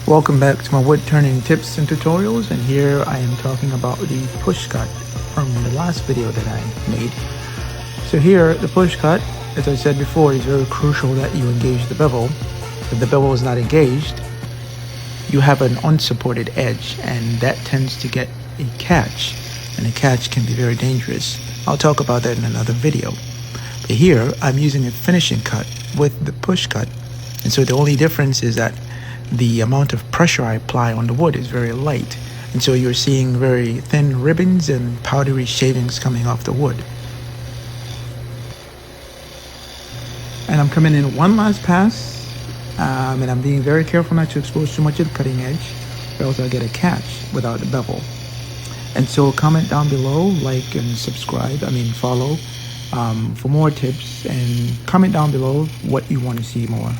Welcome back to my wood turning tips and tutorials, and here I am talking about the push cut from the last video that I made. So here, the push cut, as I said before, is very crucial that you engage the bevel. If the bevel is not engaged, you have an unsupported edge, and that tends to get a catch, and a catch can be very dangerous. I'll talk about that in another video. But here, I'm using a finishing cut with the push cut, and so the only difference is that the amount of pressure I apply on the wood is very light, and so you're seeing very thin ribbons and powdery shavings coming off the wood. And I'm coming in one last pass, and I'm being very careful not to expose too much of the cutting edge, or else I'll get a catch without the bevel. And so comment down below, like and subscribe, follow for more tips, and comment down below what you want to see more.